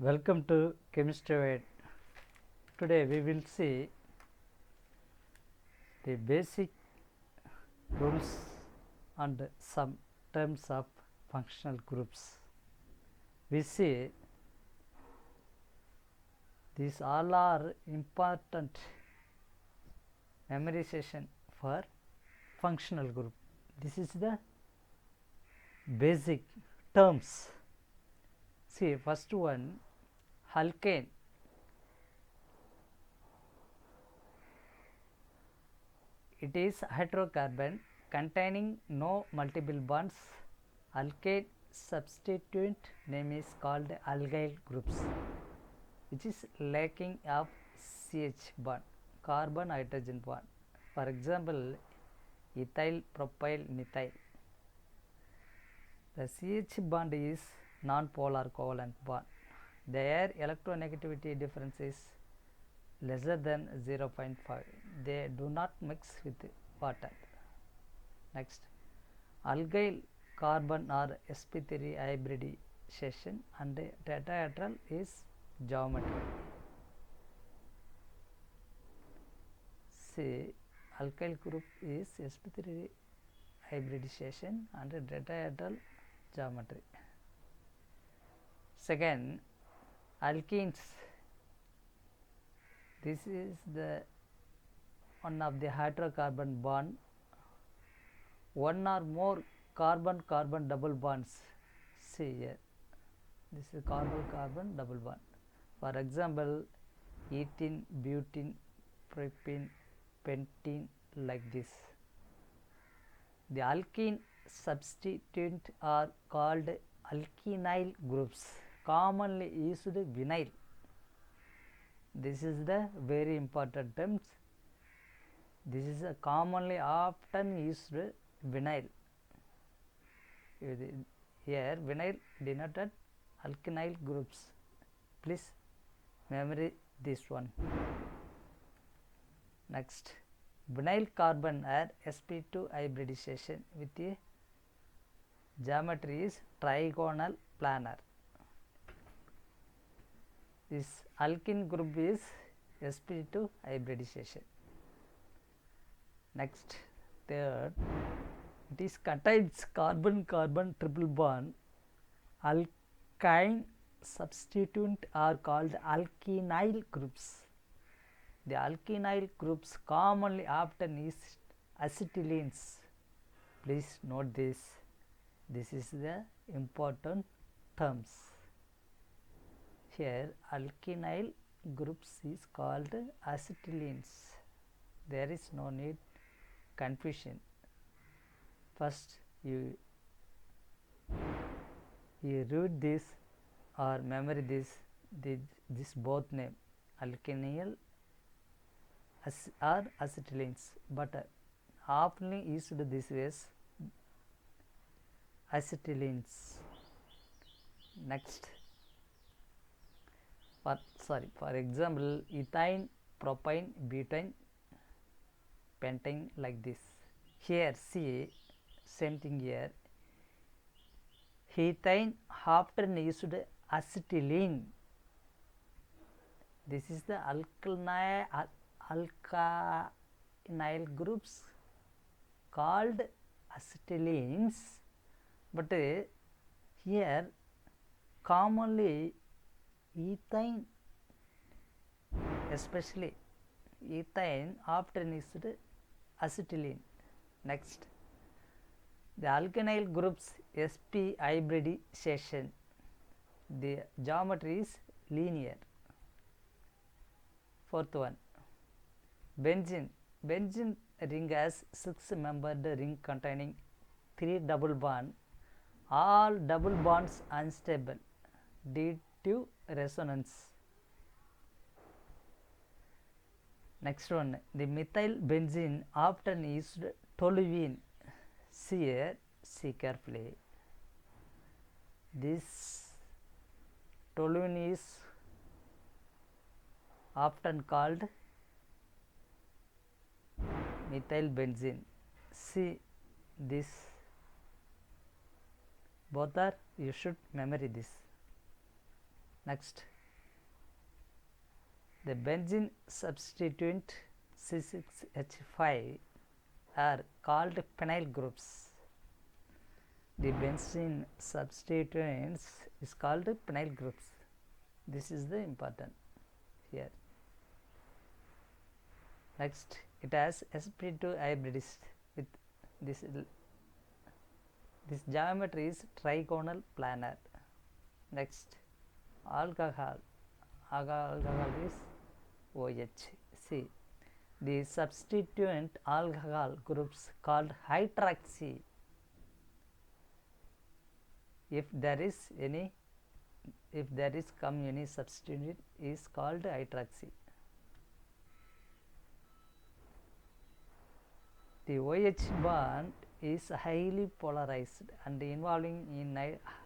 Welcome to Chemistry Wide. Today we will see the basic rules and some terms of functional groups. We see these all are important memorization for functional group. This is the basic terms. See, first one, alkane. It is hydrocarbon containing no multiple bonds. Alkane substituent name is called alkyl groups, which is lacking of CH bond, carbon hydrogen bond. For example, ethyl, propyl, methyl. The CH bond is non-polar covalent bond. Their electronegativity difference is lesser than 0.5. They do not mix with water. Next, alkyl carbon or sp3 hybridization and tetrahedral is geometry. See, alkyl group is sp3 hybridization and tetrahedral geometry. Second, alkenes. This is the one of the hydrocarbon bond. One or more carbon-carbon double bonds. See here, this is carbon-carbon double bond. For example, ethene, butene, propene, pentene, like this. The alkene substituent are called alkenyl groups, commonly used vinyl. This is the very important terms. This is a commonly often used vinyl. Here vinyl denoted alkenyl groups. Please memorize this one. Next, vinyl carbon are sp2 hybridization with a geometry is trigonal planar. This alkene group is sp2 hybridization. Next, third, it is contains carbon-carbon triple bond. Alkyne substituent are called alkenyl groups. The alkenyl groups commonly often use acetylenes. Please note this. This is the important terms. Here alkenyl groups is called acetylenes. There is no need confusion. First you read this or memory this both name, alkenyl or acetylenes, but often used this ways acetylenes. Next, for example, ethane, propane, butane, pentane, like this. Here see, same thing here. Ethane often used acetylene. This is the alkynyl groups called acetylenes, but here commonly ethane, especially ethane often used acetylene. Next, the alkenyl groups sp hybridization. The geometry is linear. Fourth one, benzene. Benzene ring has 6-membered ring containing 3 double bonds. All double bonds unstable due to resonance. Next one, the methyl benzene often used toluene. See here, see carefully. This toluene is often called methyl benzene. See this, both are, you should memory this. Next, The benzene substituent C6H5 are called phenyl groups. The benzene substituents is called phenyl groups. This is the important here. Next, it has sp2 hybridized with this geometry is trigonal planar. Next, alcohol is OH. See, the substituent alcohol groups called hydroxy. If there is come any substituent is called hydroxy. The OH bond is highly polarized and involving in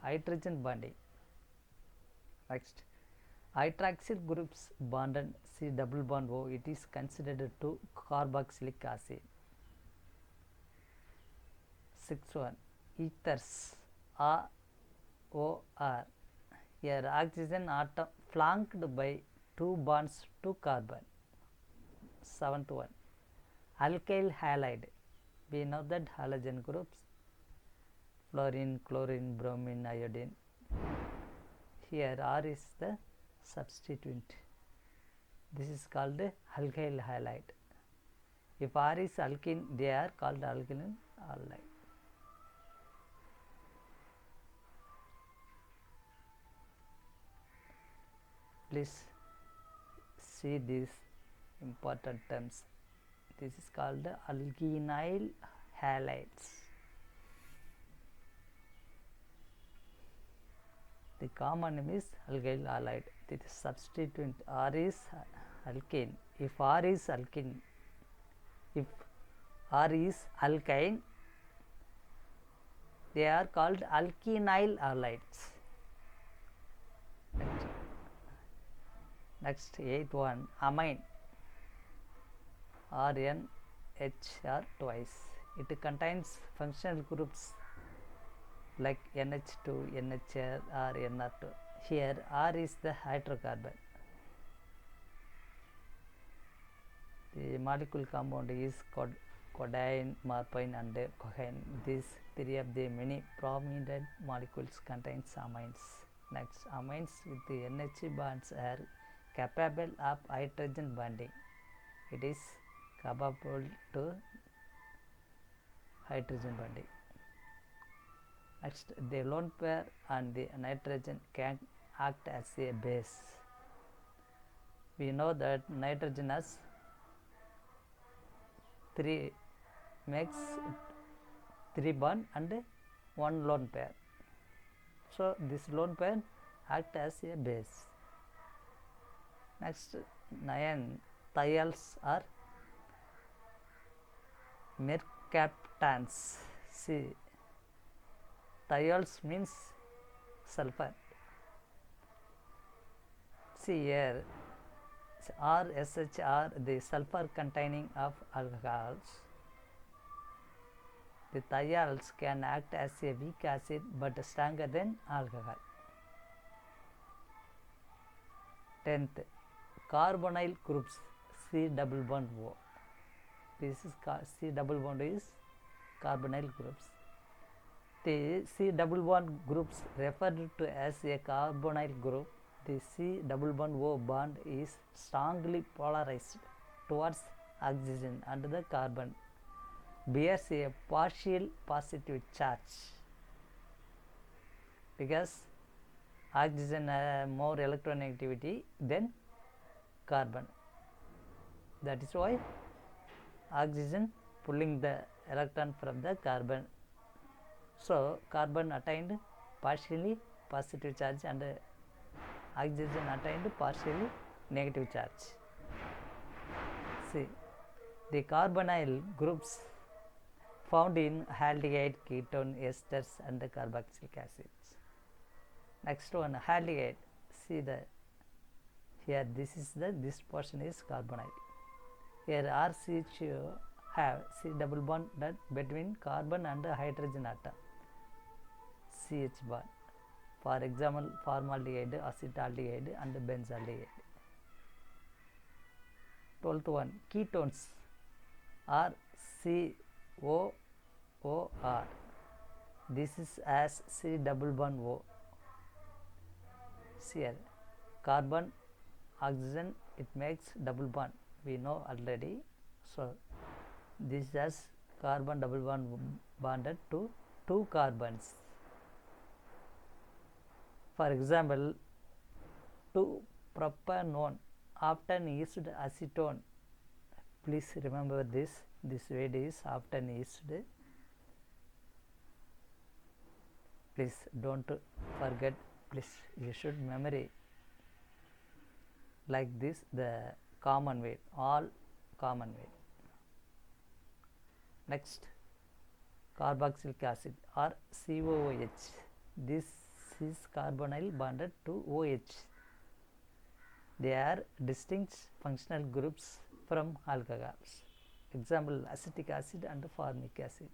hydrogen bonding. Next, hydroxyl groups bonded C double bond O, it is considered to carboxylic acid. 6.1 ethers OR. Here oxygen atom flanked by 2 bonds to carbon. 7.1 alkyl halide. We know that halogen groups fluorine, chlorine, bromine, iodine. Here R is the substituent. This is called alkyl halide. If R is alkene, they are called alkaline halide. Please see these important terms. This is called alkynyl halides. The common name is alkyl halide. The substituent R is alkane. If R is alkene, if R is alkyne, they are called alkynyl halides. Next 8.1 amine. RNHR twice. It contains functional groups like NH2, NHR or NR2. Here R is the hydrocarbon. The molecule compound is codeine, morphine and cocaine. These three of the many prominent molecules contains amines. Next, amines with the NH bonds are capable of hydrogen bonding. It is capable to hydrogen bonding. Next, the lone pair and the nitrogen can act as a base. We know that nitrogen has makes 3 bond and 1 lone pair. So this lone pair act as a base. Next, 9 thiols are mercaptans. See, thiols means sulfur. See here, RSHR, the sulfur containing of alcohols. The thiols can act as a weak acid but stronger than alcohol. 10th, carbonyl groups C double bond O. This is C double bond is carbonyl groups. The C double bond groups referred to as a carbonyl group. The C double bond O bond is strongly polarized towards oxygen and the carbon bears a partial positive charge because oxygen has more electronegativity than carbon. That is why oxygen pulling the electron from the carbon. So carbon attained partially positive charge and oxygen attained partially negative charge. See, the carbonyl groups found in aldehyde, ketone, esters and the carboxylic acids. Next one, aldehyde. See here this portion is carbonyl. Here RCH have C double bond between carbon and hydrogen atom. CH bond. For example, formaldehyde, acetaldehyde and benzaldehyde. 12th one, ketones are COOR. This is as C double bond O. Here carbon oxygen, it makes double bond, we know already. So this has carbon double bond bonded to two carbons. For example, 2-propanone, often used acetone. Please remember this word is often used. Please don't forget, please you should memory like this, the common way, all common way. Next, carboxylic acid or COOH. This is carbonyl bonded to OH. They are distinct functional groups from alcohols. Example, acetic acid and formic acid.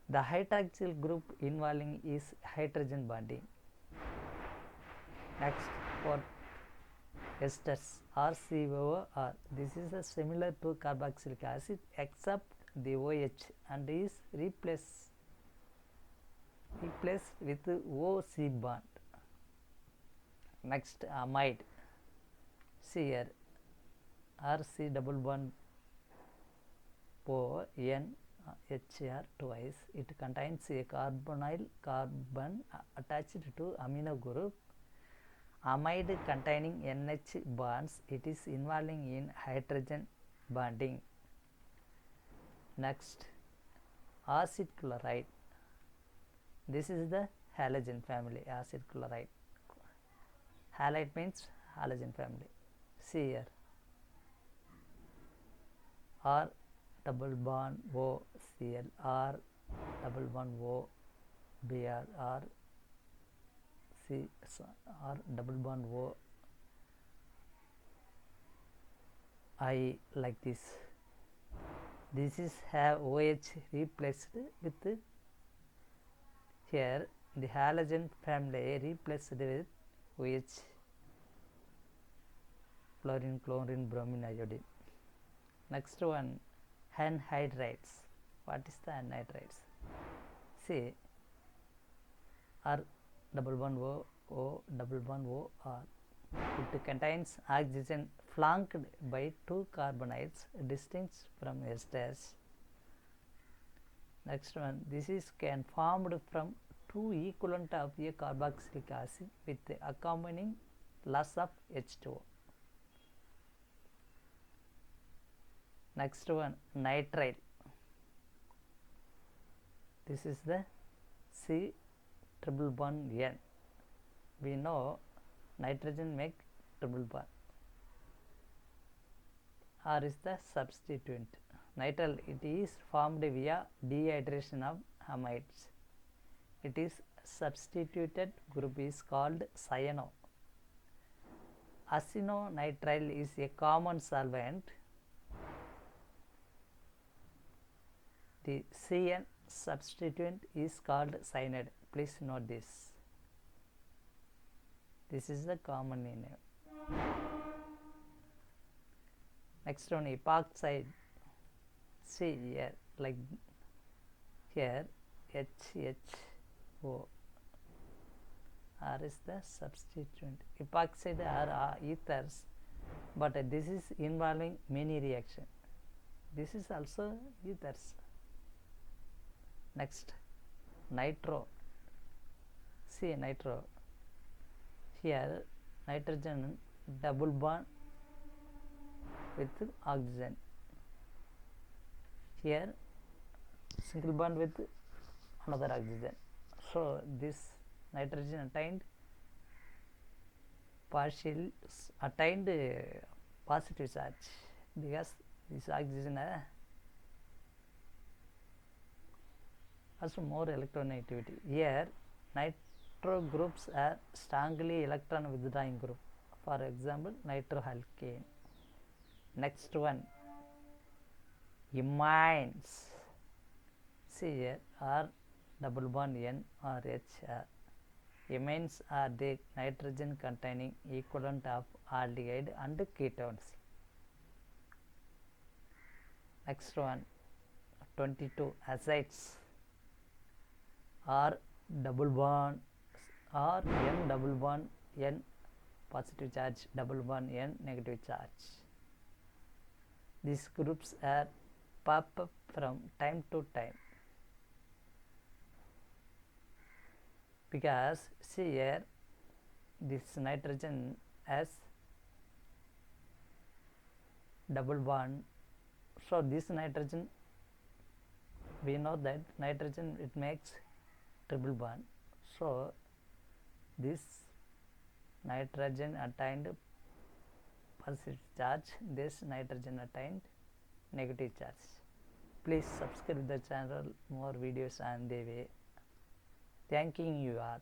The hydroxyl group involving is hydrogen bonding. Next, for esters or COOR. This is similar to carboxylic acid except the OH and is replaced with OC bond. Next, amide. See here, RC double bond O N HR twice. It contains a carbonyl carbon attached to amino group. Amide containing NH bonds, it is involving in hydrogen bonding. Next, acid chloride. This is the halogen family, acid chloride. Halide means halogen family. See here, R double bond O Cl, R double bond O Br, R double bond O I, like this. This is have OH replaced with, here the halogen family replaced with OH, fluorine, chlorine, bromine, iodine. Next one, anhydrides. What is the anhydrides? See, R double bond O double bond O R. It contains oxygen flanked by two carbonyls distinct from esters. Next one, this is can formed from two equivalent of a carboxylic acid with accompanying loss of H2O. Next one, nitrile. This is the C triple bond N. We know nitrogen make triple bond. R is the substituent. Nitrile, it is formed via dehydration of amides. It is substituted group is called cyano. Acetonitrile is a common solvent. The CN substituent is called cyanide. Please note this. This is the common name. Next one, epoxide. See here, like here, HHO. R is the substituent. Epoxide are ethers, but this is involving many reaction. This is also ethers. Next, nitro. See nitro. Here nitrogen double bond with oxygen. Here single bond with another oxygen. So this nitrogen attained positive charge because this oxygen has more electronegativity. Here nitro groups are strongly electron withdrawing group. For example, nitroalkane. Next one, imines. See here, R double bond N or H. Imines are the nitrogen containing equivalent of aldehyde and ketones. extra one 22 acids or double bond or n double bond n positive charge, double bond n negative charge. These groups are pop up from time to time because see here this nitrogen has double bond, so this nitrogen, we know that nitrogen it makes triple bond, so this nitrogen attained positive charge, this nitrogen attained negative charge. Please subscribe the channel, more videos on the way. Thanking you all.